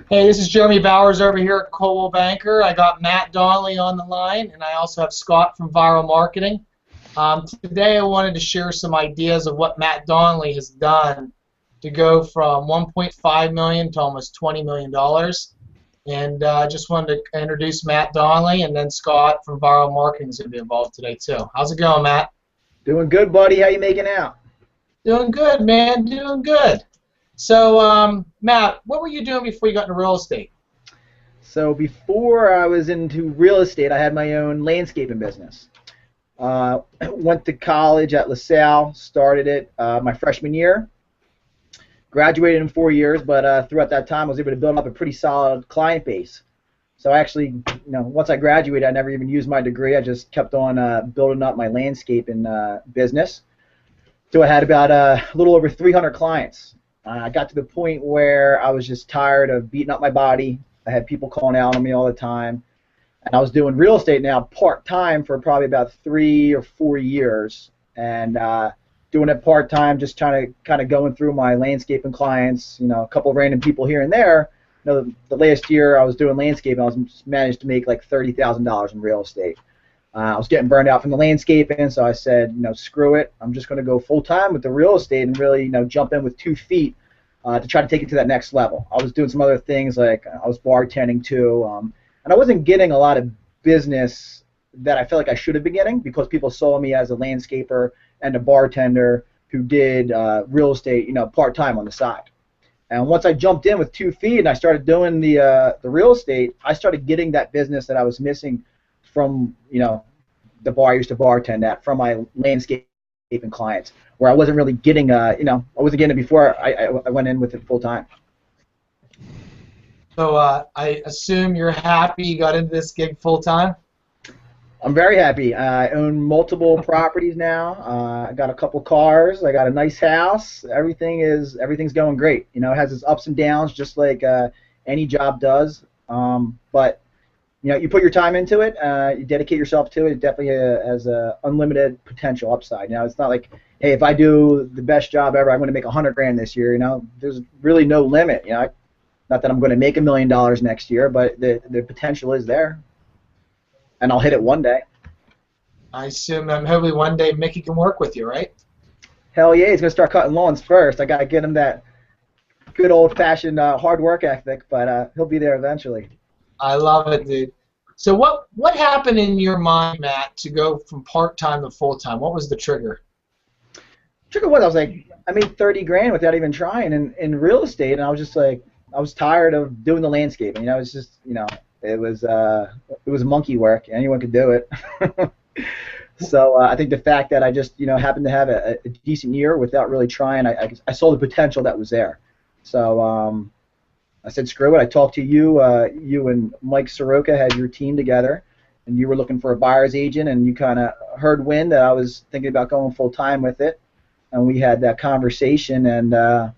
Hey, this is Jeremy Bowers over here at Coldwell Banker. I got Matt Donnelly on the line, and I also have Scott from Viral Marketing. Today I wanted to share some ideas of what Matt Donnelly has done to go from $1.5 million to almost $20 million. And I just wanted to introduce Matt Donnelly, and then Scott from Viral Marketing is going to be involved today too. How's it going, Matt? Doing good, buddy. How you making out? Doing good, man. Doing good. So, Matt, what were you doing before you got into real estate? So before I was into real estate, I had my own landscaping business. Went to college at LaSalle, started it my freshman year. Graduated in 4 years, but throughout that time I was able to build up a pretty solid client base. So actually, once I graduated, I never even used my degree. I just kept on building up my landscaping business. So I had about a little over 300 clients. I got to the point where I was just tired of beating up my body. I had people calling out on me all the time. And I was doing real estate now part-time for probably about 3 or 4 years. And doing it part-time, just trying to kind of going through my landscaping clients, a couple of random people here and there. The last year I was doing landscaping, I was managed to make like $30,000 in real estate. I was getting burned out from the landscaping, so I said, screw it. I'm just going to go full-time with the real estate and really, jump in with 2 feet to try to take it to that next level. I was doing some other things, like I was bartending too, and I wasn't getting a lot of business that I felt like I should have been getting because people saw me as a landscaper and a bartender who did real estate, part-time on the side. And once I jumped in with 2 feet and I started doing the real estate, I started getting that business that I was missing from the bar I used to bartend at, from my landscaping clients, where I wasn't really getting I wasn't getting it before I went in with it full time. So I assume you're happy you got into this gig full time? I'm very happy. I own multiple properties now. I got a couple cars. I got a nice house. Everything's going great. It has its ups and downs, just like any job does. But you put your time into it, you dedicate yourself to it. It definitely has a unlimited potential upside. It's not like, hey, if I do the best job ever, I'm going to make $100,000 this year. There's really no limit. Not that I'm going to make $1 million next year, but the potential is there, and I'll hit it one day. I assume hopefully one day Mickey can work with you, right? Hell yeah, he's going to start cutting lawns first. I got to get him that good old-fashioned hard work ethic, but he'll be there eventually. I love it, dude. So what happened in your mind, Matt, to go from part-time to full-time? What was the trigger? Trigger was, I was like, I made $30,000 without even trying in real estate, and I was just like, I was tired of doing the landscaping. It was just, it was monkey work. Anyone could do it. So I think the fact that I just, happened to have a decent year without really trying, I saw the potential that was there. So I said, screw it. I talked to you. You and Mike Soroka had your team together, and you were looking for a buyer's agent, and you kind of heard wind that I was thinking about going full time with it, and we had that conversation, and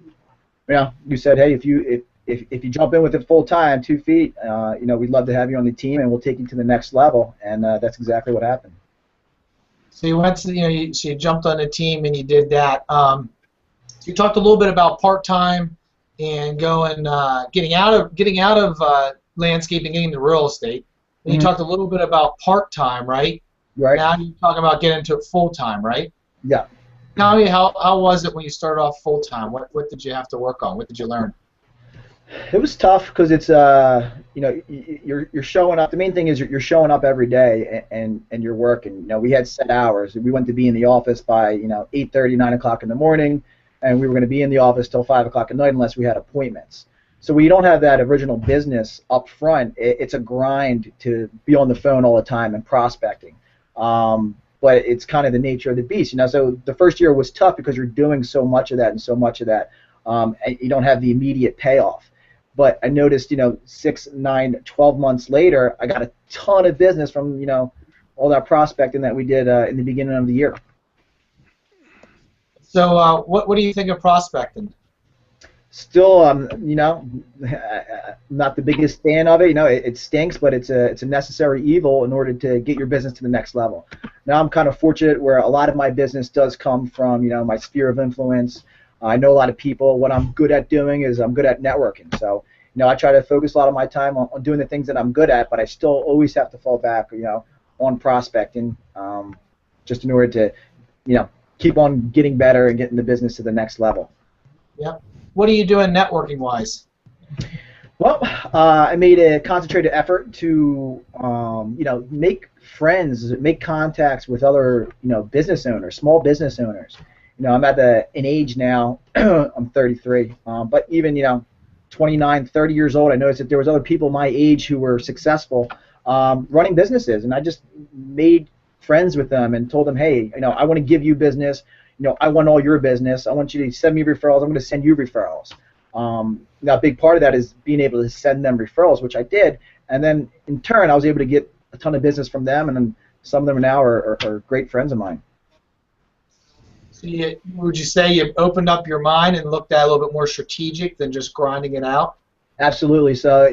you said, hey, if you jump in with it full time, 2 feet, we'd love to have you on the team, and we'll take you to the next level, and that's exactly what happened. So you went to, so you jumped on the team and you did that. So you talked a little bit about part time and getting out of landscaping, getting into real estate. And you talked a little bit about part-time, right? Right. Now you're talking about getting into it full-time, right? Yeah. Tell me, how was it when you started off full-time? What did you have to work on? What did you learn? It was tough because it's you're showing up. The main thing is you're showing up every day and you're working. We had set hours. We went to be in the office by 8:30, 9 o'clock in the morning. And we were going to be in the office till 5 o'clock at night unless we had appointments. So when you don't have that original business up front, it's a grind to be on the phone all the time and prospecting. But it's kind of the nature of the beast, So the first year was tough because you're doing so much of that, and you don't have the immediate payoff. But I noticed, 6, 9, 12 months later, I got a ton of business from, all that prospecting that we did in the beginning of the year. So what do you think of prospecting? Still, not the biggest fan of it. It stinks, but it's a necessary evil in order to get your business to the next level. Now I'm kind of fortunate where a lot of my business does come from, my sphere of influence. I know a lot of people. What I'm good at doing is I'm good at networking. So I try to focus a lot of my time on doing the things that I'm good at, but I still always have to fall back, on prospecting, just in order to, keep on getting better and getting the business to the next level. Yep. What are you doing networking-wise? Well, I made a concentrated effort to, make friends, make contacts with other, business owners, small business owners. I'm at an age now, I'm 33, but even, 29, 30 years old, I noticed that there was other people my age who were successful running businesses, and I just made friends with them and told them, hey, I want to give you business. I want all your business. I want you to send me referrals. I'm going to send you referrals. Now, a big part of that is being able to send them referrals, which I did, and then in turn, I was able to get a ton of business from them, and then some of them now are great friends of mine. So would you say you opened up your mind and looked at a little bit more strategic than just grinding it out? Absolutely. So,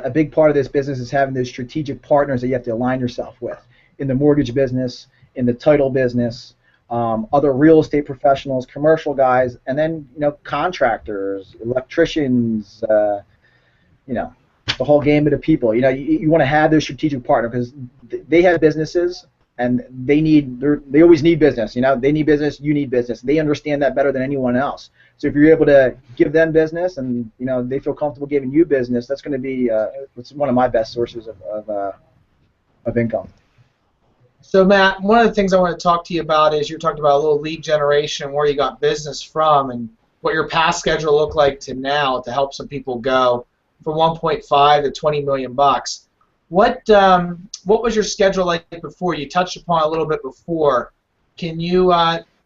a big part of this business is having those strategic partners that you have to align yourself with. In the mortgage business, in the title business, other real estate professionals, commercial guys, and then, contractors, electricians, the whole gamut of people. You want to have those strategic partner because they have businesses and they always need business. They need business, you need business. They understand that better than anyone else. So if you're able to give them business and they feel comfortable giving you business, that's going to be it's one of my best sources of income. So Matt, one of the things I want to talk to you about is you talked about a little lead generation, where you got business from, and what your past schedule looked like to now to help some people go from 1.5 to 20 million bucks. What was your schedule like before? You touched upon a little bit before. Can you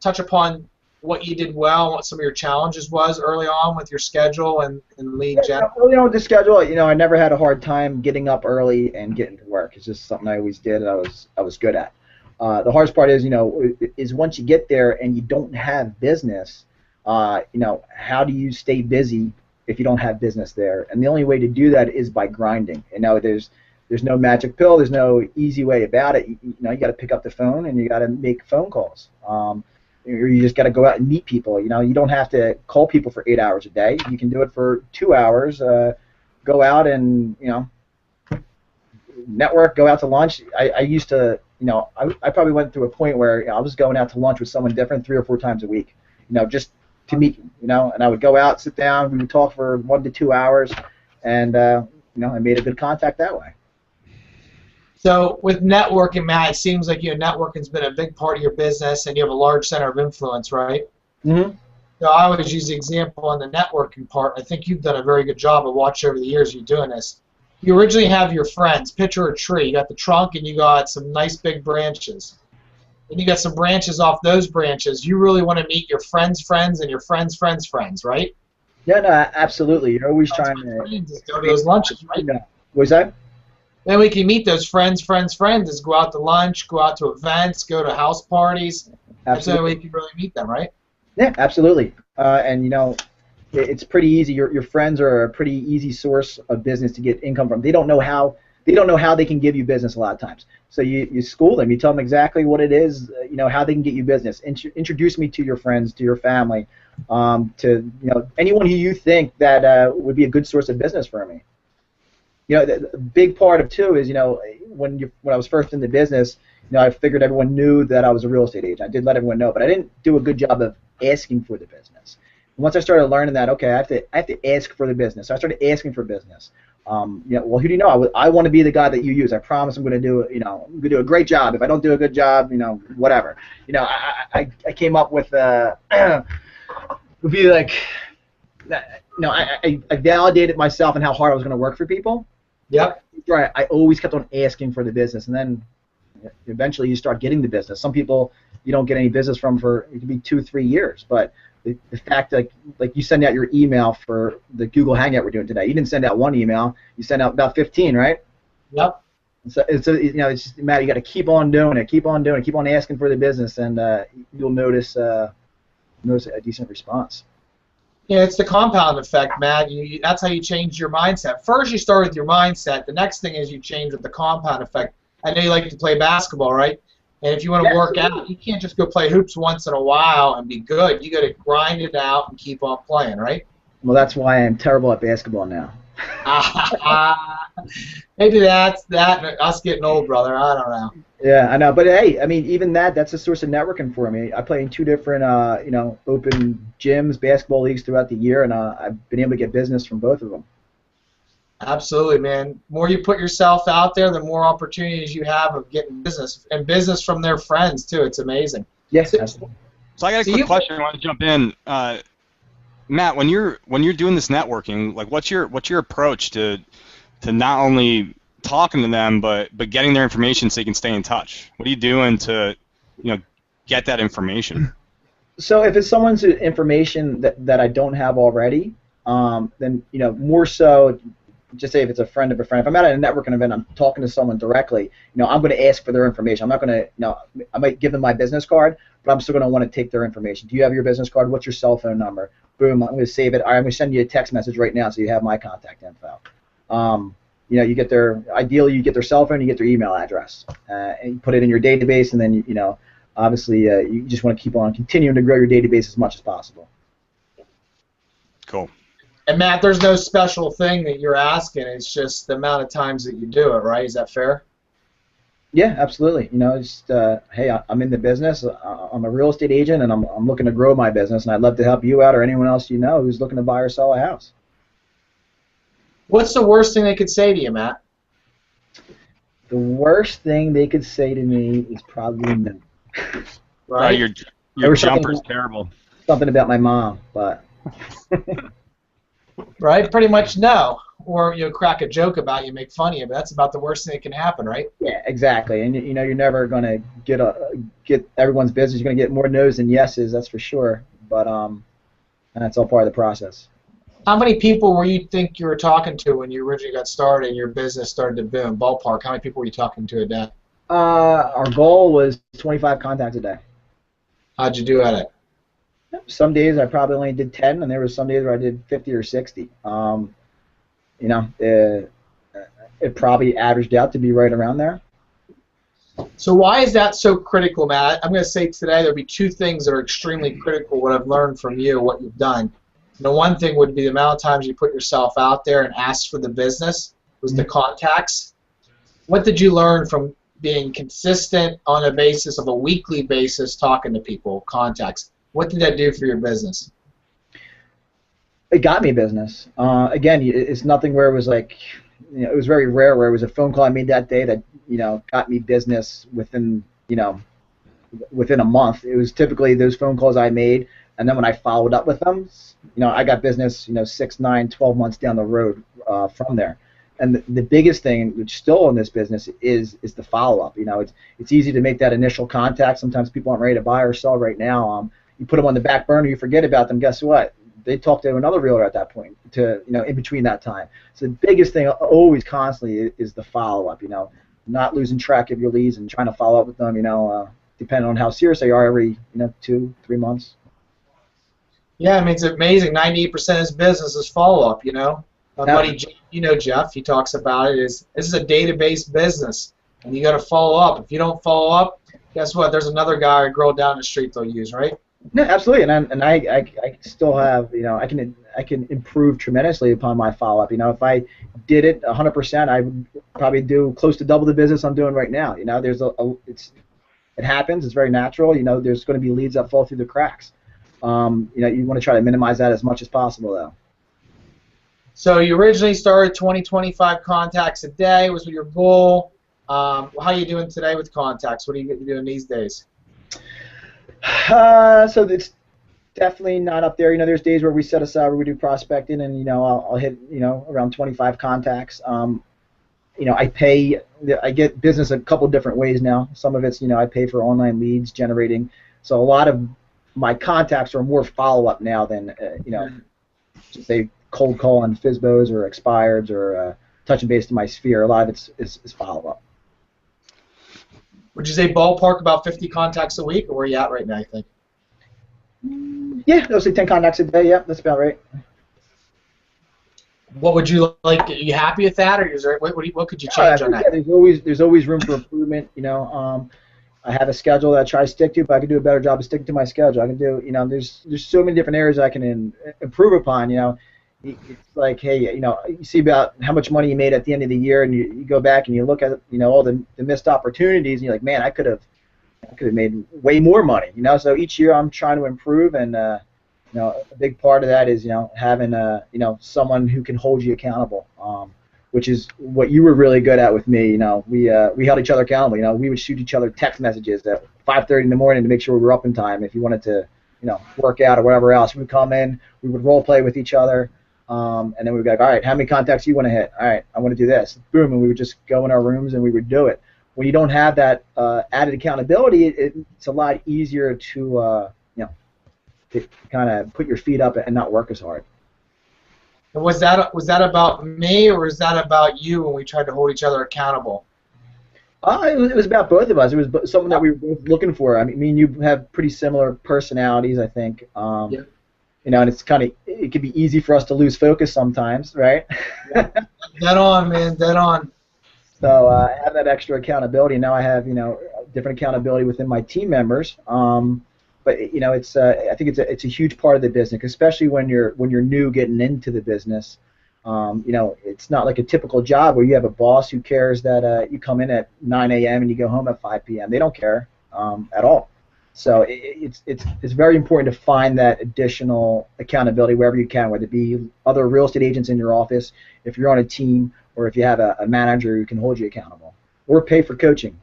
touch upon what you did well and what some of your challenges was early on with your schedule and lead gen? Early on with the schedule, I never had a hard time getting up early and getting to work. It's just something I always did and I was good at. The hardest part is once you get there and you don't have business, how do you stay busy if you don't have business there? And the only way to do that is by grinding. And now there's no magic pill. There's no easy way about it. You got to pick up the phone and you got to make phone calls. Or you just got to go out and meet people. You don't have to call people for 8 hours a day. You can do it for 2 hours. Go out and network. Go out to lunch. I used to I probably went through a point where I was going out to lunch with someone different 3 or 4 times a week. Just to meet. And I would go out, sit down. We would talk for 1 to 2 hours, and I made a good contact that way. So with networking, Matt, it seems like networking's been a big part of your business, and you have a large center of influence, right? Mm-hmm. So I always use the example on the networking part. I think you've done a very good job of watching over the years you doing this. You originally have your friends. Picture a tree. You got the trunk, and you got some nice big branches. And you got some branches off those branches. You really want to meet your friends' friends and your friends' friends' friends, right? Yeah, no, absolutely. You're always trying to go to those lunches, right? What's that? Then we can meet those friends, is go out to lunch, go out to events, go to house parties. That's the way we can really meet them, right? Yeah, absolutely. And it's pretty easy. Your friends are a pretty easy source of business to get income from. They don't know how they can give you business a lot of times. So you school them. You tell them exactly what it is. How they can get you business. Introduce me to your friends, to your family, to anyone who you think that would be a good source of business for me. The big part of too is when I was first in the business, I figured everyone knew that I was a real estate agent. I did let everyone know, but I didn't do a good job of asking for the business. And once I started learning that, okay, I have to ask for the business. So I started asking for business. Well, who do you know? I want to be the guy that you use. I promise I'm going to do I'm going to do a great job. If I don't do a good job, whatever. I came up with would be like, I validated myself and how hard I was going to work for people. Yep. Right. I always kept on asking for the business, and then eventually you start getting the business. Some people you don't get any business from for it could be 2-3 years, but the fact like you send out your email for the Google Hangout we're doing today, you didn't send out one email, you sent out about 15, right? Yep. So it's just, Matt, you got to keep on doing it, keep on asking for the business, and you'll notice a decent response. Yeah, it's the compound effect, Matt. That's how you change your mindset. First, you start with your mindset. The next thing is you change with the compound effect. I know you like to play basketball, right? And if you want to work out, you can't just go play hoops once in a while and be good. You got to grind it out and keep on playing, right? Well, that's why I'm terrible at basketball now. Maybe that's that. Us getting old, brother. I don't know. Yeah, I know. But hey, I mean, even that's a source of networking for me. I play in two different, open gyms, basketball leagues throughout the year, and I've been able to get business from both of them. Absolutely, man. More you put yourself out there, the more opportunities you have of getting business and business from their friends too. It's amazing. Yeah, So, absolutely. So I got a so quick you question. I want to jump in. Matt, when you're doing this networking, like what's your approach to not only talking to them but getting their information so you can stay in touch? What are you doing to get that information? So if it's someone's information that I don't have already, then more so, just say if it's a friend of a friend. If I'm at a networking event, I'm talking to someone directly. I'm going to ask for their information. I'm not going to, I might give them my business card, but I'm still going to want to take their information. Do you have your business card? What's your cell phone number? Boom, I'm going to save it. All right, I'm going to send you a text message right now so you have my contact info. You get ideally you get their cell phone, you get their email address, and you put it in your database, and then obviously you just want to keep on continuing to grow your database as much as possible. Cool. and Matt, there's no special thing that you're asking. It's just the amount of times that you do it, right? Is that fair? Yeah, absolutely. Just hey, I'm in the business. I'm a real estate agent, and I'm looking to grow my business, and I'd love to help you out or anyone else who's looking to buy or sell a house. What's the worst thing they could say to you, Matt? The worst thing they could say to me is probably no. Right? Your jumper's terrible. Something about my mom, but Right? Pretty much no. Or crack a joke about you, make fun of you, but that's about the worst thing that can happen, right? yeah, exactly. And you're never gonna get everyone's business. You're gonna get more no's than yeses, that's for sure. But that's all part of the process. How many people were you think you were talking to when you originally got started and your business started to boom? Ballpark, how many people were you talking to a day? Our goal was 25 contacts a day. How'd you do at it? Some days I probably only did 10, and there were some days where I did 50 or 60. It probably averaged out to be right around there. So why is that so critical, Matt? I'm going to say today there'll be two things that are extremely critical, what I've learned from you, what you've done. One thing would be the amount of times you put yourself out there and ask for the business, was the contacts. What did you learn from being consistent on a basis of a weekly basis talking to people, contacts? What did that do for your business? It got me business. Again, it's nothing where it was like, it was very rare where it was a phone call I made that day that, got me business within a month. It was typically those phone calls I made, and then when I followed up with them, I got business, 6, 9, 12 months down the road from there. And the biggest thing, which still in this business, is the follow-up. It's easy to make that initial contact. Sometimes people aren't ready to buy or sell right now. You put them on the back burner, you forget about them. Guess what? They talk to another realtor at that point, in between that time. So the biggest thing always constantly is the follow-up, not losing track of your leads and trying to follow up with them, depending on how serious they are every, 2, 3 months. Yeah, I mean, it's amazing. 98% of his business is follow-up, My buddy, Jeff, he talks about it, this is a database business, and you got to follow up. If you don't follow up, guess what? There's another guy or girl down the street they'll use, right? No, absolutely, and I still have, I can improve tremendously upon my follow-up. If I did it 100%, I would probably do close to double the business I'm doing right now. It happens. It's very natural. There's going to be leads that fall through the cracks. You want to try to minimize that as much as possible, though. So you originally started 25 contacts a day was your goal. How are you doing today with contacts? What are you doing these days? So it's definitely not up there. There's days where we set aside where we do prospecting, and I'll hit around 25 contacts. I get business a couple different ways now. Some of it's I pay for online leads generating. So a lot of my contacts are more follow-up now than say cold call on FSBOs or expireds or touching base to my sphere. A lot of it's is follow-up. Would you say ballpark about 50 contacts a week, or where are you at right now, you think? Yeah, I'll say 10 contacts a day. Yeah, that's about right. What would you like? Are you happy with that, or is there, what could you change on that? Yeah, there's always room for improvement. I have a schedule that I try to stick to, but I can do a better job of sticking to my schedule. I can do, there's so many different areas I can improve upon. it's like, hey, you see about how much money you made at the end of the year, and you go back and you look at all the missed opportunities, and you're like, man, I could have made way more money. So each year I'm trying to improve, and a big part of that is having someone who can hold you accountable, which is what you were really good at with me. We held each other accountable. We would shoot each other text messages at 5:30 in the morning to make sure we were up in time. If you wanted to work out or whatever else, we would come in, we would role play with each other, and then we would be like, all right, how many contacts do you want to hit? All right, I want to do this. Boom, and we would just go in our rooms and we would do it. When you don't have that added accountability, it's a lot easier to kind of put your feet up and not work as hard. And was that about me, or was that about you when we tried to hold each other accountable? It was about both of us. It was something that we were both looking for. I mean, you have pretty similar personalities, I think. Yeah. And it could be easy for us to lose focus sometimes, right? Yeah. Dead on, man. Dead on. So I have that extra accountability. Now I have different accountability within my team members. But it's I think it's a huge part of the business, especially when you're new getting into the business. It's not like a typical job where you have a boss who cares that you come in at 9 a.m. and you go home at 5 p.m. They don't care at all. So it's very important to find that additional accountability wherever you can, whether it be other real estate agents in your office, if you're on a team, or if you have a manager who can hold you accountable, or pay for coaching.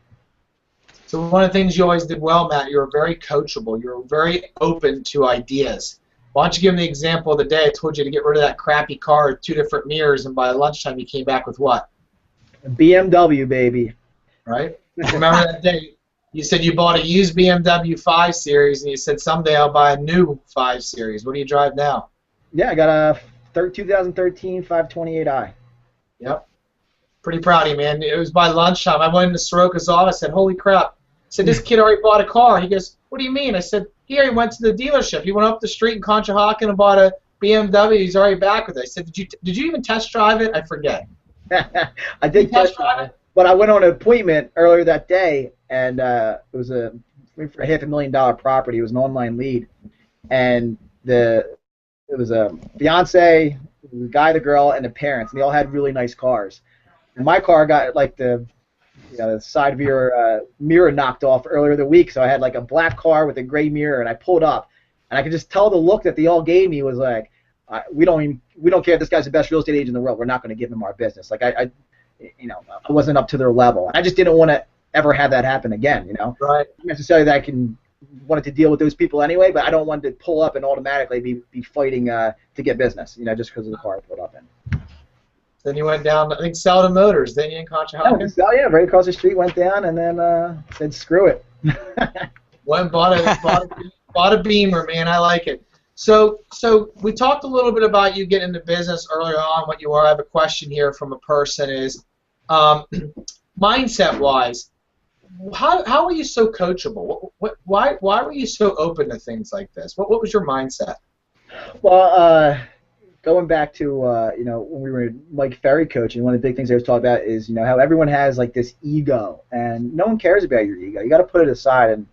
So one of the things you always did well, Matt, you were very coachable. You were very open to ideas. Why don't you give me the example of the day I told you to get rid of that crappy car with 2 different mirrors, and by lunchtime you came back with what? A BMW, baby. Right? Remember that day? You said you bought a used BMW 5 Series, and you said someday I'll buy a new 5 Series. What do you drive now? Yeah, I got a 2013 528i. Yep. Pretty proud of you, man. It was by lunchtime. I went into Soroka's office and said, holy crap. I said, this kid already bought a car. He goes, what do you mean? I said, he already went to the dealership. He went up the street in Conshohocken and bought a BMW. He's already back with it. I said, did you even test drive it? I forget. I did test drive it, but I went on an appointment earlier that day, and it was for a $500,000 property. It was an online lead, and it was a fiance, the guy, the girl, and the parents, and they all had really nice cars. And my car got like the side mirror knocked off earlier the week, so I had like a black car with a gray mirror, and I pulled up, and I could just tell the look that they all gave me was like, we don't care if this guy's the best real estate agent in the world. We're not going to give him our business. Like I wasn't up to their level. I just didn't want to ever have that happen again. Right. Not necessarily that I wanted to deal with those people anyway, but I don't want to pull up and automatically be fighting to get business. Just because of the car I pulled up in. Then you went down, I think, Selden Motors, didn't you, in Conshohocken? Yeah, right across the street, went down, and then said, screw it. Went and bought a Beamer, man. I like it. So we talked a little bit about you getting into business earlier on, what you are. I have a question here from a person is, mindset-wise, how were you so coachable? Why were you so open to things like this? What was your mindset? Well, going back to when we were Mike Ferry coaching, one of the big things I was talking about is how everyone has like this ego, and no one cares about your ego. You got to put it aside, and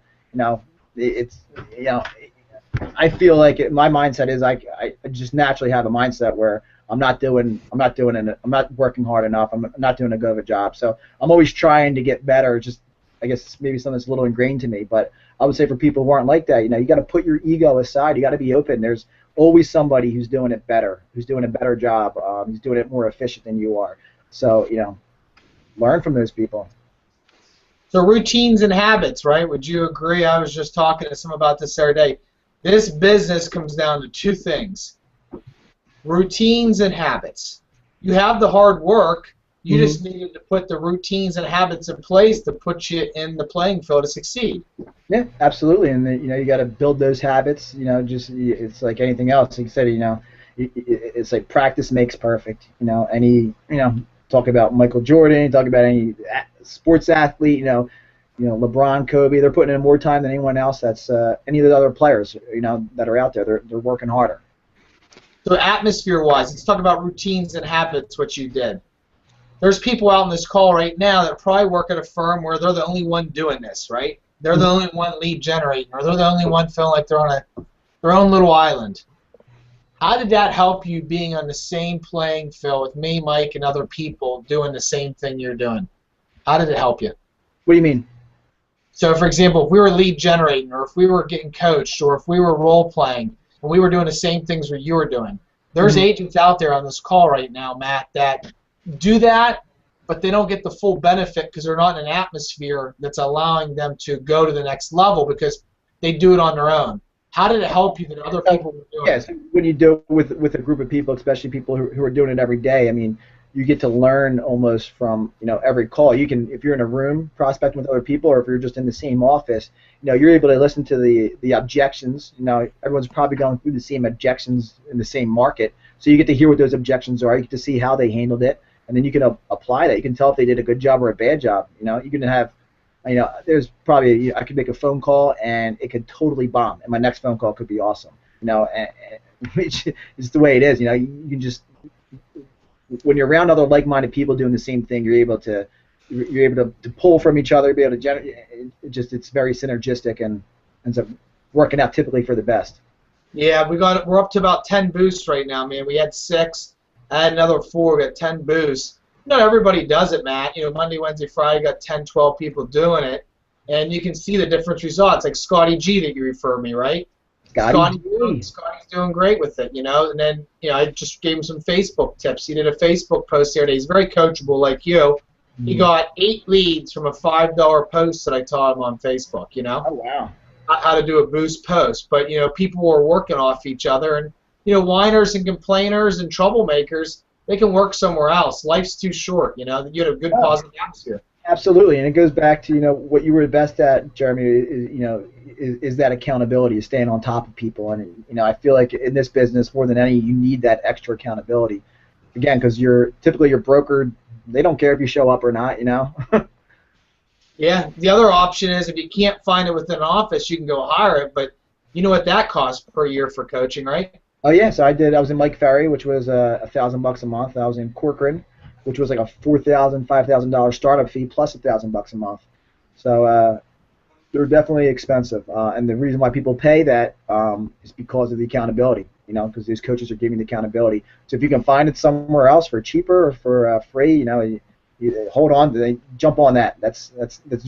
I feel like my mindset is I just naturally have a mindset where I'm not working hard enough. I'm not doing a good of a job. So I'm always trying to get better. Just I guess maybe something that's a little ingrained to me, but I would say for people who aren't like that, you got to put your ego aside. You got to be open. There's always somebody who's doing it better, who's doing a better job, who's doing it more efficient than you are. So, learn from those people. So routines and habits, right? Would you agree? I was just talking to someone about this the other day. This business comes down to 2 things, routines and habits. You have the hard work. You just needed to put the routines and habits in place to put you in the playing field to succeed. Yeah, absolutely. And you got to build those habits. It's like anything else. Like you said, it's like practice makes perfect. Talk about Michael Jordan. Talk about any sports athlete. LeBron, Kobe. They're putting in more time than anyone else. That's any of the other players. That are out there. They're working harder. So atmosphere-wise, let's talk about routines and habits. What you did. There's people out on this call right now that probably work at a firm where they're the only one doing this, right? They're the only one lead generating, or they're the only one feeling like they're on their own little island. How did that help you being on the same playing field with me, Mike, and other people doing the same thing you're doing? How did it help you? What do you mean? So, for example, if we were lead generating, or if we were getting coached, or if we were role playing, and we were doing the same things that you were doing, there's Mhm. agents out there on this call right now, Matt, that do that, but they don't get the full benefit because they're not in an atmosphere that's allowing them to go to the next level because they do it on their own. How did it help you that other people were doing Yes, it? when you do it with a group of people, especially people who are doing it every day, I mean, you get to learn almost from every call. You can, if you're in a room prospecting with other people, or if you're just in the same office, you're able to listen to the objections. Everyone's probably going through the same objections in the same market, so you get to hear what those objections are. You get to see how they handled it, and then you can apply that. You can tell if they did a good job or a bad job. You can have there's probably I could make a phone call and it could totally bomb, and my next phone call could be awesome. Which is the way it is. You can just when you're around other like-minded people doing the same thing, you're able to pull from each other, be able to generate. It's very synergistic and ends up working out typically for the best. Yeah, we're up to about 10 boosts right now, man. We had 6, I had another 4, we got 10 boosts. Not everybody does it, Matt. Monday, Wednesday, Friday, got 10, 12 people doing it, and you can see the different results. Like Scotty G that you refer me, right? Scotty's Scotty's doing great with it, and then I just gave him some Facebook tips. He did a Facebook post the other day. He's very coachable, like you. He got 8 leads from a $5 post that I taught him on Facebook. Oh wow. How to do a boost post. But people were working off each other, and whiners and complainers and troublemakers, they can work somewhere else. Life's too short. You had a good positive atmosphere. Absolutely, and it goes back to what you were best at, Jeremy. Is that accountability, is staying on top of people, and I feel like in this business more than any, you need that extra accountability. Again, because typically your broker, they don't care if you show up or not. Yeah. The other option is if you can't find it within an office, you can go hire it. But you know what that costs per year for coaching, right? Oh yeah, so I was in Mike Ferry, which was $1,000 a month. I was in Corcoran, which was like a $4,000, $5,000 startup fee plus $1,000 a month. So they're definitely expensive, and the reason why people pay that is because of the accountability. Because these coaches are giving the accountability. So if you can find it somewhere else for cheaper or for free, you hold on. They jump on that. That's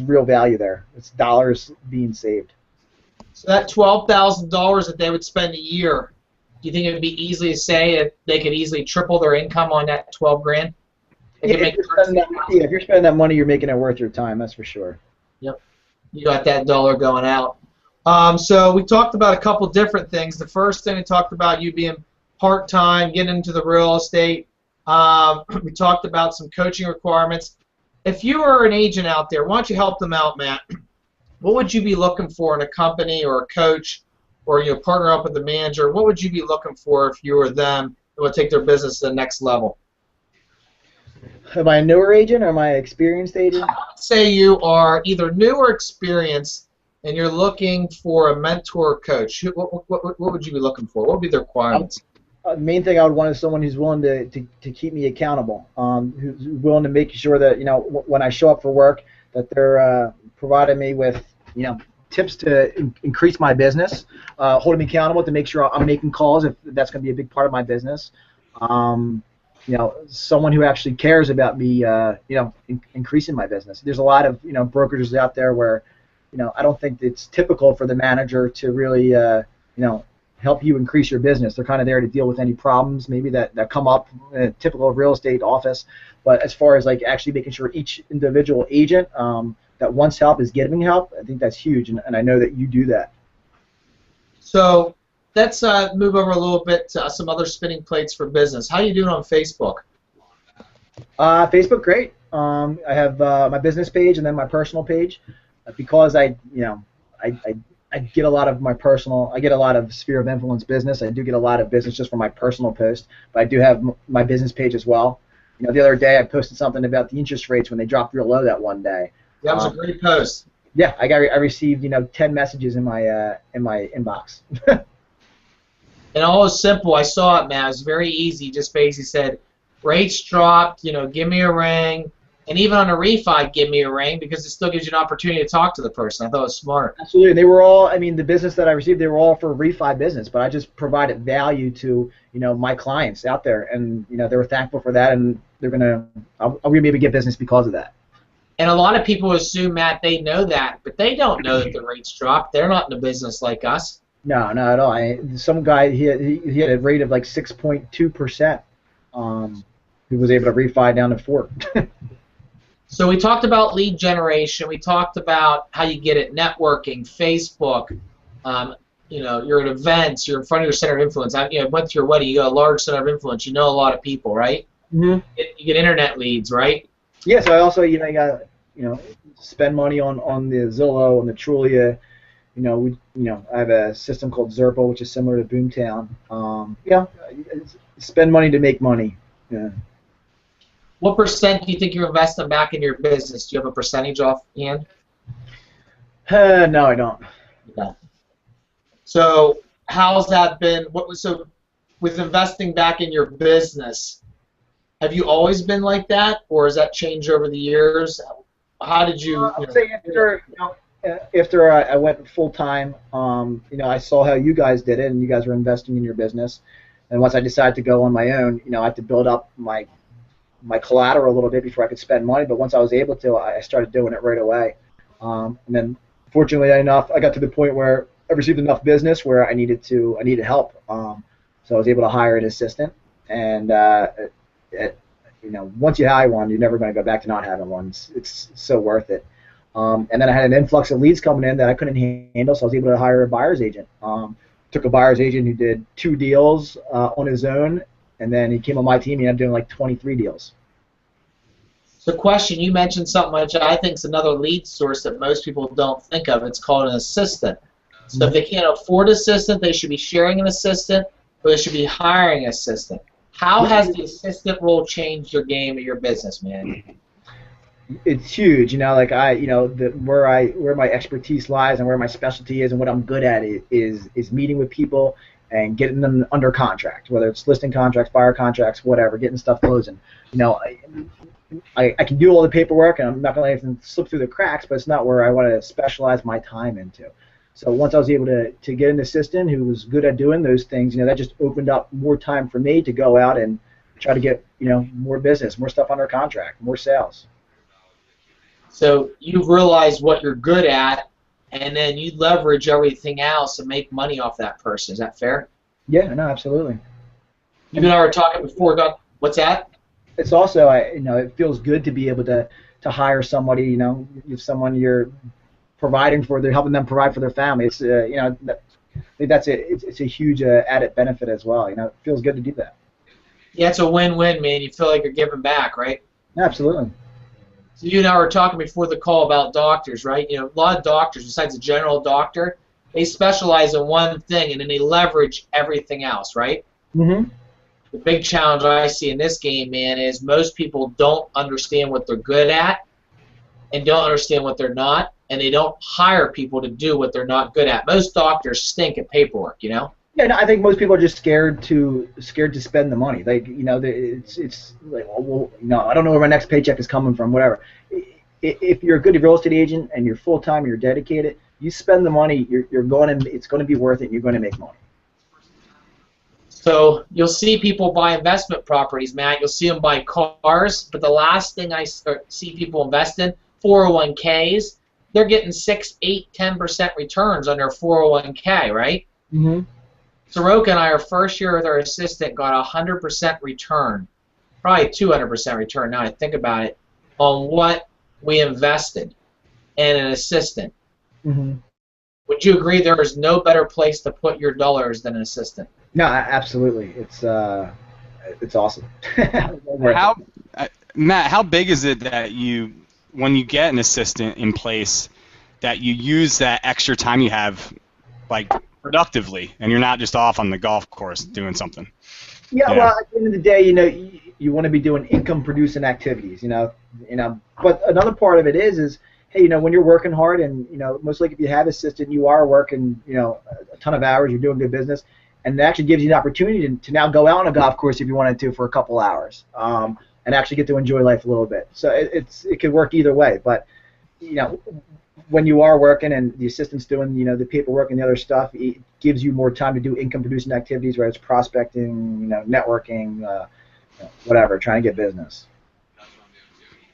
real value there. It's dollars being saved. So that $12,000 that they would spend a year, do you think it would be easy to say that they could easily triple their income on that 12 grand? Yeah, if you're spending that money, you're making it worth your time. That's for sure. Yep. You got that dollar going out. So we talked about a couple different things. The first thing we talked about you being part-time, getting into the real estate. We talked about some coaching requirements. If you are an agent out there, why don't you help them out, Matt? What would you be looking for in a company or a coach, or partner up with the manager? What would you be looking for if you were them that would take their business to the next level? Am I a newer agent or am I an experienced agent? Say you are either new or experienced, and you're looking for a mentor or coach. What would you be looking for? What would be the requirements? The main thing I would want is someone who's willing to keep me accountable, who's willing to make sure that when I show up for work, that they're providing me with tips to increase my business, holding me accountable to make sure I'm making calls if that's going to be a big part of my business. Someone who actually cares about me, increasing my business. There's a lot of brokerages out there where I don't think it's typical for the manager to really help you increase your business. They're kind of there to deal with any problems maybe that come up in a typical real estate office. But as far as like actually making sure each individual agent that wants help is getting help, I think that's huge, and I know that you do that. So let's move over a little bit to some other spinning plates for business. How are you doing on Facebook? Facebook, great. I have my business page and then my personal page. Because I get a lot of my personal, I get a lot of sphere of influence business. I do get a lot of business just from my personal post, but I do have my business page as well. The other day I posted something about the interest rates when they dropped real low that one day. That was a great post. Yeah, I received 10 messages in my inbox. And all was simple. I saw it, man. It was very easy. Just basically said, rates dropped. Give me a ring. And even on a refi, give me a ring because it still gives you an opportunity to talk to the person. I thought it was smart. Absolutely. They were all, I mean, the business that I received, they were all for refi business, but I just provided value to, my clients out there, and, they were thankful for that, and I'll maybe get business because of that. And a lot of people assume, Matt, they know that, but they don't know that the rates dropped. They're not in the business like us. No, not at all. Some guy, he had a rate of like 6.2%. He was able to refi down to 4. So we talked about lead generation. We talked about how you get it, networking, Facebook. You're at events. You're in front of your center of influence. I went to your wedding. You got a large center of influence. You know a lot of people, right? Mm-hmm. You get internet leads, right? Yes. I also, you got, spend money on the Zillow and the Trulia. I have a system called Zerpo, which is similar to Boomtown. Spend money to make money. Yeah. What percent do you think you're investing back in your business? Do you have a percentage offhand? No, I don't. No. So how's that been? So with investing back in your business, have you always been like that, or has that changed over the years? How did you? I would say after I went full time, I saw how you guys did it, and you guys were investing in your business. And once I decided to go on my own, I had to build up my collateral a little bit before I could spend money. But once I was able to, I started doing it right away. And then, fortunately enough, I got to the point where I received enough business where I needed help. So I was able to hire an assistant. And once you hire one, you're never going to go back to not having one. It's so worth it. And then I had an influx of leads coming in that I couldn't handle, so I was able to hire a buyer's agent. Took a buyer's agent who did 2 deals on his own, and then he came on my team. He ended up doing like 23 deals. So, question, you mentioned something which I think is another lead source that most people don't think of. It's called an assistant. So if they can't afford an assistant, they should be sharing an assistant, or they should be hiring an assistant. How has the assistant role changed your game or your business, man? It's huge, where my expertise lies and where my specialty is and what I'm good at is meeting with people and getting them under contract, whether it's listing contracts, buyer contracts, whatever, getting stuff closing. I can do all the paperwork, and I'm not going to let anything slip through the cracks, but it's not where I want to specialize my time into. So once I was able to get an assistant who was good at doing those things, that just opened up more time for me to go out and try to get, more business, more stuff under contract, more sales. So you've realized what you're good at, and then you leverage everything else and make money off that person. Is that fair? Yeah, no, absolutely. You and I were talking before. What's that? It's also, it feels good to be able to hire somebody. If someone you're providing for, they're helping them provide for their family. It's it's a huge added benefit as well. It feels good to do that. Yeah, it's a win-win, man. You feel like you're giving back, right? Absolutely. So you and I were talking before the call about doctors, right? A lot of doctors, besides a general doctor, they specialize in one thing, and then they leverage everything else, right? Mm-hmm. The big challenge I see in this game, man, is most people don't understand what they're good at and don't understand what they're not, and they don't hire people to do what they're not good at. Most doctors stink at paperwork, Yeah, no, I think most people are just scared to spend the money. Like, it's like, well, I don't know where my next paycheck is coming from, whatever. If you're a good real estate agent and you're full time, you're dedicated, you spend the money, it's going to be worth it, and you're going to make money. So you'll see people buy investment properties, Matt. You'll see them buy cars, but the last thing I see people invest in, 401ks, they're getting 6, 8, 10% returns on their 401k, right? Mm-hmm. Soroka and I, our first year with our assistant, got 100% return, probably 200% return now I think about it, on what we invested in an assistant. Mm-hmm. Would you agree there is no better place to put your dollars than an assistant? No, absolutely. It's awesome. Matt, how big is it that when you get an assistant in place, that you use that extra time you have, like, productively, and you're not just off on the golf course doing something? Yeah. Well, at the end of the day, you want to be doing income-producing activities, But another part of it is hey, when you're working hard, and most likely if you have an assistant, you are working, a ton of hours, you're doing good business, and it actually gives you an opportunity to now go out on a golf course if you wanted to for a couple hours. and actually get to enjoy life a little bit. So it could work either way. But when you are working and the assistant's doing the paperwork and the other stuff, it gives you more time to do income-producing activities, whether it's prospecting, networking, whatever, trying to get business.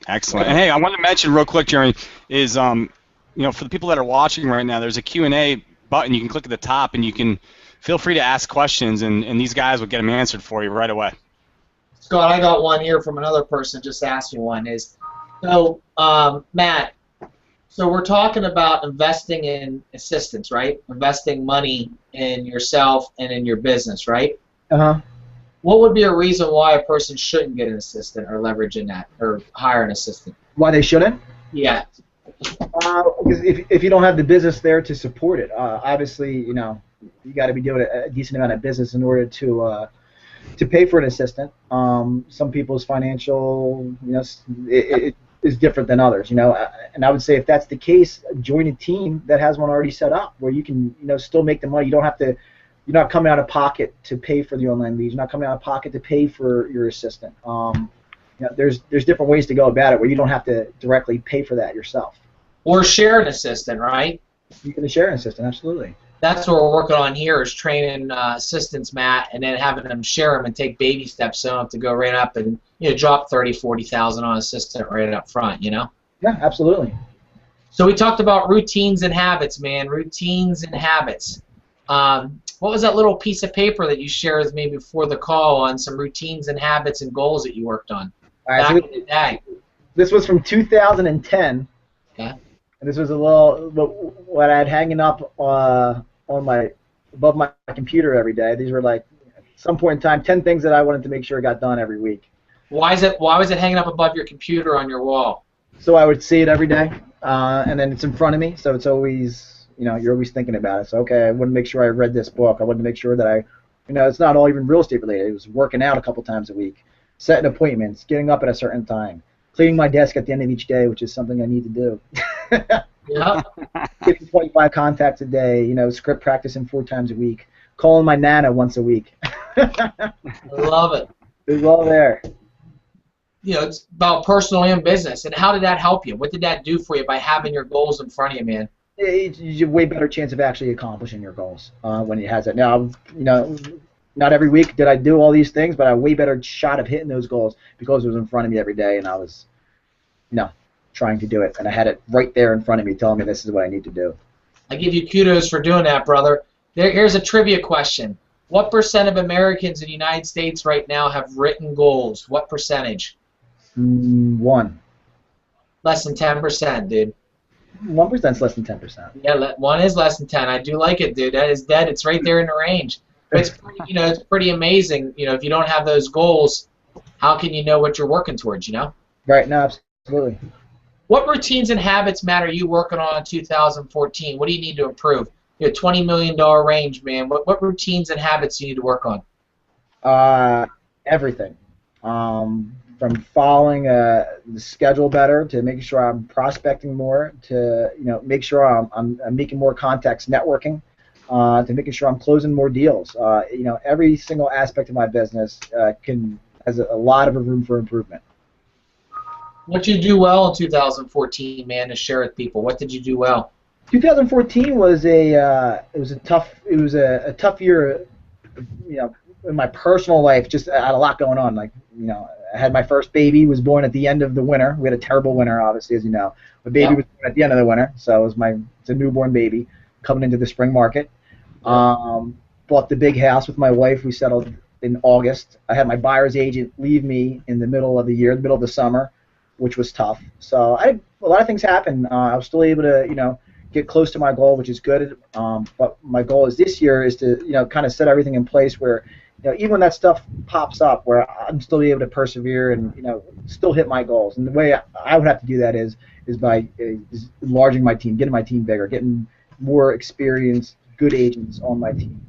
Excellent. And hey, I wanted to mention real quick, Jeremy, is for the people that are watching right now, there's a Q&A button. You can click at the top, and you can feel free to ask questions, and these guys will get them answered for you right away. Scott, I got one here from another person just asked me one. So, Matt, so we're talking about investing in assistants, right? Investing money in yourself and in your business, right? Uh-huh. What would be a reason why a person shouldn't get an assistant or leverage in that or hire an assistant? Why they shouldn't? Yeah. Because if you don't have the business there to support it, obviously, you got to be doing a decent amount of business in order to pay for an assistant. Some people's financial, it is different than others, and I would say if that's the case, join a team that has one already set up where you can, still make the money. You don't have to. You're not coming out of pocket to pay for the online leads. You're not coming out of pocket to pay for your assistant. There's different ways to go about it where you don't have to directly pay for that yourself. Or share an assistant, right? You can share an assistant, absolutely. That's what we're working on here is training assistants, Matt, and then having them share them and take baby steps so they don't have to go right up and drop $30,000, $40,000 on assistant right up front, Yeah, absolutely. So we talked about routines and habits, man. Routines and habits. What was that little piece of paper that you shared with me before the call on some routines and habits and goals that you worked on back in the day? This was from 2010. Yeah. And this was a little what I had hanging up above my computer every day. These were like, at some point in time, 10 things that I wanted to make sure got done every week. Why was it hanging up above your computer on your wall? So I would see it every day, and then it's in front of me, so it's always, you're always thinking about it. So, okay, I wanted to make sure I read this book. I wanted to make sure that I, it's not all even real estate related. It was working out a couple times a week, setting appointments, getting up at a certain time, cleaning my desk at the end of each day, which is something I need to do. Yeah. Getting 25 contacts a day, script practicing 4 times a week, calling my nana once a week. I love it. It's all there. It's about personal and business. And how did that help you? What did that do for you by having your goals in front of you, man? You have a way better chance of actually accomplishing your goals when it has it. Now, not every week did I do all these things, but I had a way better shot of hitting those goals because it was in front of me every day, and I was, trying to do it, and I had it right there in front of me, telling me this is what I need to do. I give you kudos for doing that, brother. Here's a trivia question: what percent of Americans in the United States right now have written goals? What percentage? 1. Less than 10%, dude. 1% is less than 10%. Yeah, 1 is less than 10. I do like it, dude. That is dead. It's right there in the range. But it's pretty, it's pretty amazing. If you don't have those goals, how can you know what you're working towards? Right. No, absolutely. What routines and habits, Matt, are you working on in 2014? What do you need to improve? You're $20 million range, man. What routines and habits do you need to work on? Everything. From following the schedule better to making sure I'm prospecting more to make sure I'm making more contacts, networking, to making sure I'm closing more deals. Every single aspect of my business has a lot of room for improvement. What did you do well in 2014, man, to share with people? What did you do well? 2014 was a tough year, in my personal life. Just I had a lot going on. Like, I had my first baby, was born at the end of the winter. We had a terrible winter, obviously, as you know. My baby was born at the end of the winter, so it's a newborn baby coming into the spring market. Bought the big house with my wife. We settled in August. I had my buyer's agent leave me in the middle of the year, the middle of the summer, which was tough. So a lot of things happened. I was still able to, get close to my goal, which is good. But my goal is this year is to, kind of set everything in place where, even when that stuff pops up, where I'm still able to persevere and, still hit my goals. And the way I would have to do that is by enlarging my team, getting my team bigger, getting more experienced, good agents on my team.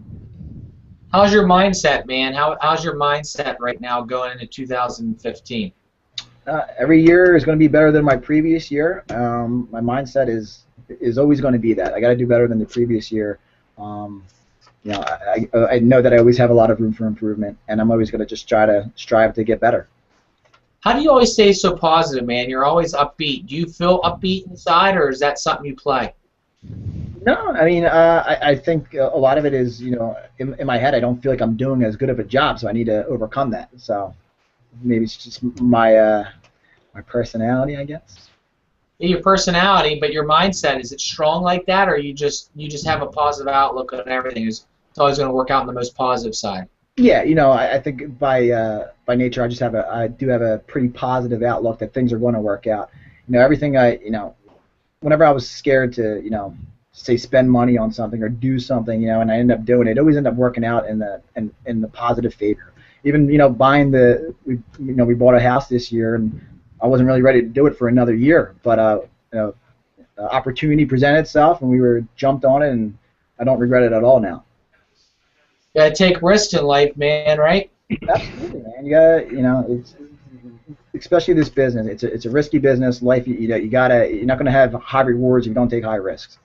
How's your mindset, man? How's your mindset right now going into 2015? Every year is going to be better than my previous year. My mindset is always going to be that. I got to do better than the previous year. I know that I always have a lot of room for improvement, and I'm always going to just try to strive to get better. How do you always stay so positive, man? You're always upbeat. Do you feel upbeat inside, or is that something you play? No, I mean, I think a lot of it is, in my head, I don't feel like I'm doing as good of a job, so I need to overcome that. So maybe it's just my personality, I guess. Your personality, but your mindset, is it strong like that, or you just have a positive outlook on everything? It's always going to work out on the most positive side. Yeah, I think by nature, I do have a pretty positive outlook that things are going to work out. Everything whenever I was scared to, say spend money on something or do something, and I end up doing it, always end up working out in the positive favor. Even, buying we bought a house this year, and I wasn't really ready to do it for another year, but opportunity presented itself, and we were jumped on it, and I don't regret it at all now. You gotta take risks in life, man, right? Absolutely, man. You gotta, it's especially this business. It's a risky business. Life, you're not gonna have high rewards if you don't take high risks.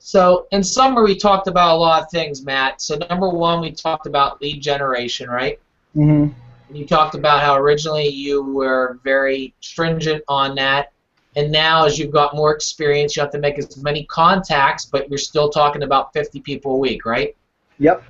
So, in summary, we talked about a lot of things, Matt. So, number one, we talked about lead generation, right? Mm-hmm. You talked about how originally you were very stringent on that, and now as you've got more experience, you have to make as many contacts, but you're still talking about 50 people a week, right? Yep.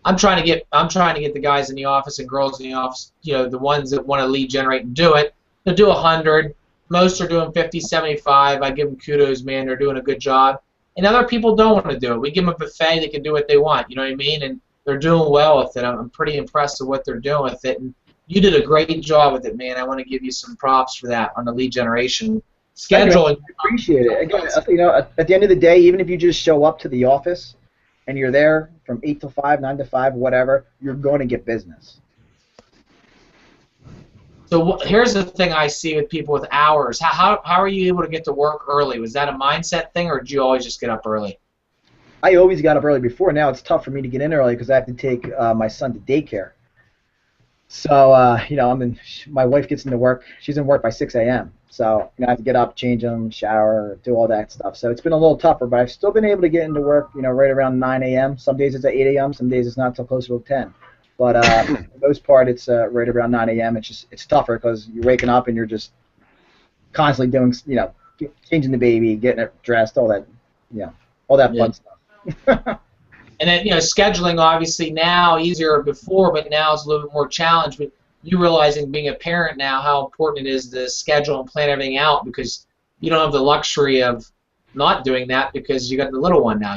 I'm trying to get the guys in the office and girls in the office, the ones that want to lead generate and do it. They'll do 100. Most are doing 50, 75. I give them kudos, man. They're doing a good job. And other people don't want to do it. We give them a buffet. They can do what they want. You know what I mean? And they're doing well with it. I'm pretty impressed with what they're doing with it. And you did a great job with it, man. I want to give you some props for that on the lead generation schedule. I appreciate it. Again, at the end of the day, even if you just show up to the office and you're there from 8 to 5, 9 to 5, whatever, you're going to get business. So here's the thing I see with people with hours. How are you able to get to work early? Was that a mindset thing, or did you always just get up early? I always got up early before. Now it's tough for me to get in early because I have to take my son to daycare. So, my wife gets into work. She's in work by 6 a.m. So, I have to get up, change him, shower, do all that stuff. So it's been a little tougher, but I've still been able to get into work, right around 9 a.m. Some days it's at 8 a.m. Some days it's not until closer to 10. But for the most part, it's right around 9 a.m. It's tougher because you're waking up and you're just constantly doing, changing the baby, getting it dressed, all that, all that fun stuff. And then, scheduling obviously now easier before, but now it's a little bit more challenged. But you realizing being a parent now how important it is to schedule and plan everything out because you don't have the luxury of not doing that because you got the little one now,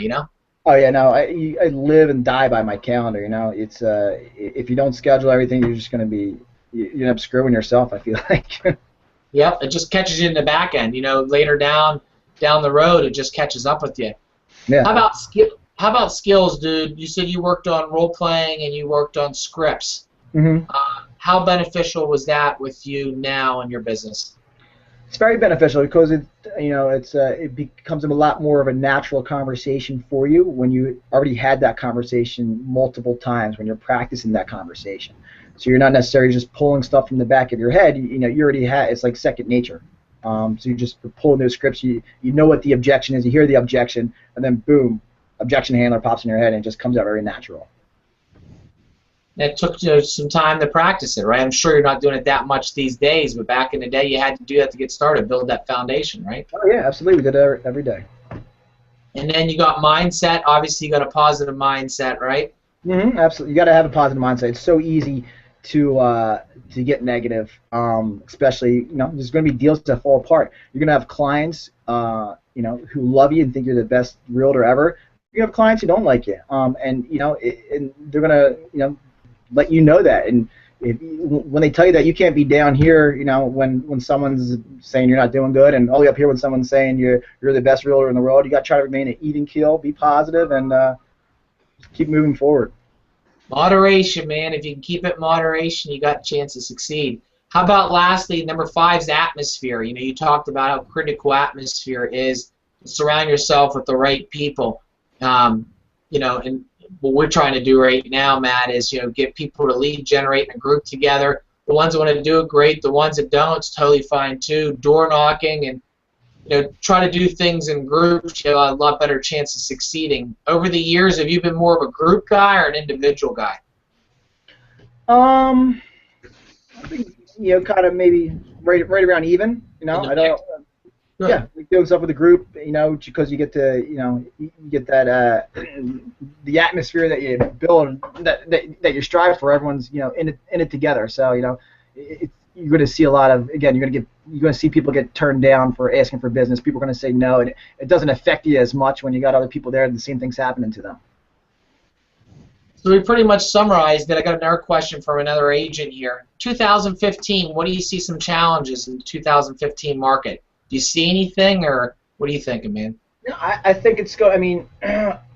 Oh yeah, no, I live and die by my calendar. It's if you don't schedule everything, you're just gonna be you end up screwing yourself. I feel like. Yep, it just catches you in the back end. Later down the road, it just catches up with you. Yeah. How about skills, dude? You said you worked on role playing and you worked on scripts. Mm-hmm. How beneficial was that with you now in your business? It's very beneficial because it becomes a lot more of a natural conversation for you when you already had that conversation multiple times when you're practicing that conversation. So you're not necessarily just pulling stuff from the back of your head. You already had it's like second nature. So you're just pulling those scripts. You know what the objection is. You hear the objection, and then boom, objection handler pops in your head, and it just comes out very natural. It took some time to practice it, right? I'm sure you're not doing it that much these days, but back in the day, you had to do that to get started, build that foundation, right? Oh yeah, absolutely. We did it every day. And then you got mindset. Obviously, you got a positive mindset, right? Mm-hmm, absolutely. You got to have a positive mindset. It's so easy to get negative, especially there's going to be deals that fall apart. You're going to have clients who love you and think you're the best realtor ever. You're going to have clients who don't like you, and they're going to let you know that. And when they tell you that you can't be down here, when someone's saying you're not doing good, and all the way up here when someone's saying you're the best realtor in the world, you got to try to remain an even keel, be positive, and keep moving forward. Moderation, man. If you can keep it moderation, you got a chance to succeed. How about lastly, number 5 is atmosphere. You talked about how critical atmosphere is. Surround yourself with the right people. And what we're trying to do right now, Matt, is get people to lead generate in a group together. The ones that want to do it, great. The ones that don't, it's totally fine too. Door knocking and try to do things in groups. You have a lot better chance of succeeding. Over the years, have you been more of a group guy or an individual guy? I think kind of maybe right around even. I don't. Good. Yeah, it goes up with the group, because you get to, you get that the atmosphere that you build, that you strive for. Everyone's, in it together. So, you're going to see a lot of, again, you're going to see people get turned down for asking for business. People are going to say no, and it doesn't affect you as much when you got other people there and the same thing's happening to them. So we pretty much summarized it. I got another question from another agent here. 2015, what do you see some challenges in the 2015 market? Do you see anything, or what are you thinking, man? Yeah, I think it's going. I mean,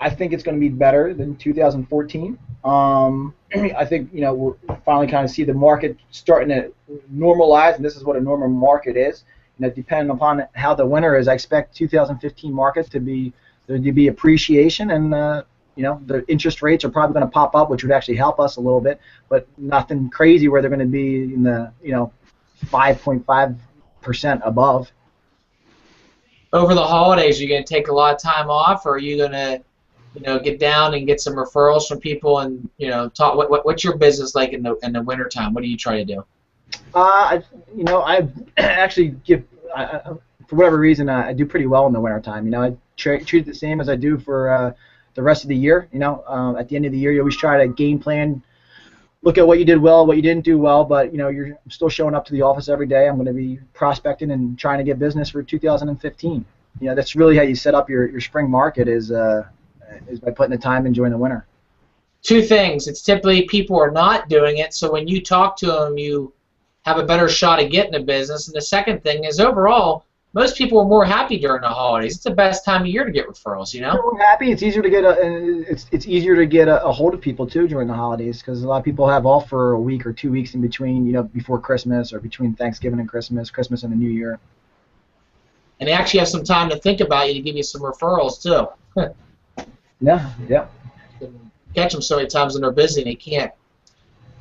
I think it's going to be better than 2014. I think we're finally kind of see the market starting to normalize, and this is what a normal market is. Depending upon how the winter is, I expect 2015 market to be appreciation, and the interest rates are probably going to pop up, which would actually help us a little bit, but nothing crazy where they're going to be in the 5.5% above. Over the holidays, are you going to take a lot of time off, or are you going to, get down and get some referrals from people and, talk? What's your business like in the wintertime? What do you try to do? I actually for whatever reason, I do pretty well in the wintertime. I treat it the same as I do for the rest of the year. At the end of the year, you always try to game plan, look at what you did well, what you didn't do well, but you're still showing up to the office every day. I'm going to be prospecting and trying to get business for 2015. That's really how you set up your spring market is by putting the time in during the winter. Two things. It's typically people are not doing it, so when you talk to them, you have a better shot at getting a business. And the second thing is overall, most people are more happy during the holidays. It's the best time of year to get referrals, We're happy. It's easier to get it's easier to get a hold of people too during the holidays because a lot of people have off for a week or 2 weeks in between, before Christmas or between Thanksgiving and Christmas and the New Year. And they actually have some time to think about you to give you some referrals too. Yeah. Catch them so many times when they're busy and they can't.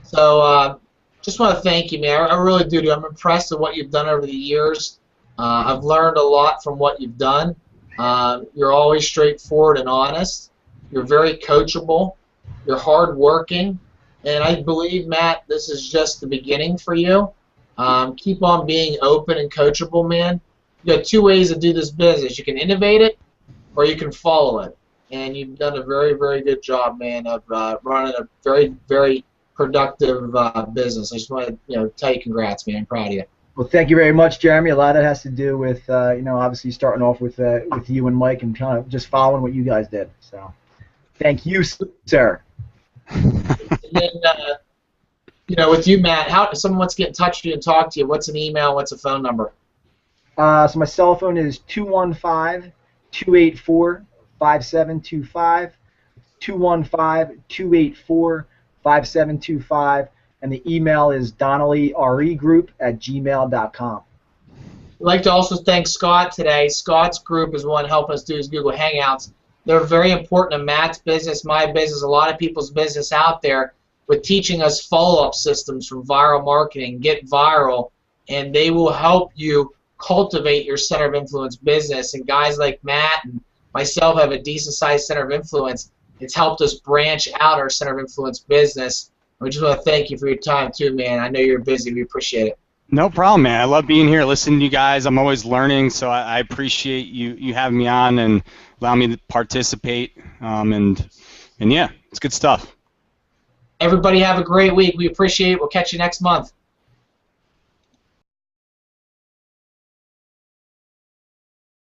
So just want to thank you, man. I really do. I'm impressed with what you've done over the years. I've learned a lot from what you've done. You're always straightforward and honest. You're very coachable. You're hardworking. And I believe, Matt, this is just the beginning for you. Keep on being open and coachable, man. You got two ways to do this business. You can innovate it or you can follow it. And you've done a very, very good job, man, of running a very, very productive business. I just want to tell you congrats, man. I'm proud of you. Well, thank you very much, Jeremy. A lot of that has to do with, obviously starting off with you and Mike and kind of just following what you guys did. So, thank you, sir. And then, with you, Matt, how if someone wants to get in touch with you and talk to you, what's an email, what's a phone number? So my cell phone is 215-284-5725, 215-284-5725. And the email is donnellyregroup@gmail.com. I'd like to also thank Scott today. Scott's group is one helping us do his Google Hangouts. They're very important to Matt's business, my business, a lot of people's business out there with teaching us follow-up systems from viral marketing, get viral, and they will help you cultivate your center of influence business. And guys like Matt and myself have a decent-sized center of influence. It's helped us branch out our center of influence business. We just want to thank you for your time too, man. I know you're busy. We appreciate it. No problem, man. I love being here, listening to you guys. I'm always learning, so I appreciate you having me on and allowing me to participate. And yeah, it's good stuff. Everybody have a great week. We appreciate it. We'll catch you next month.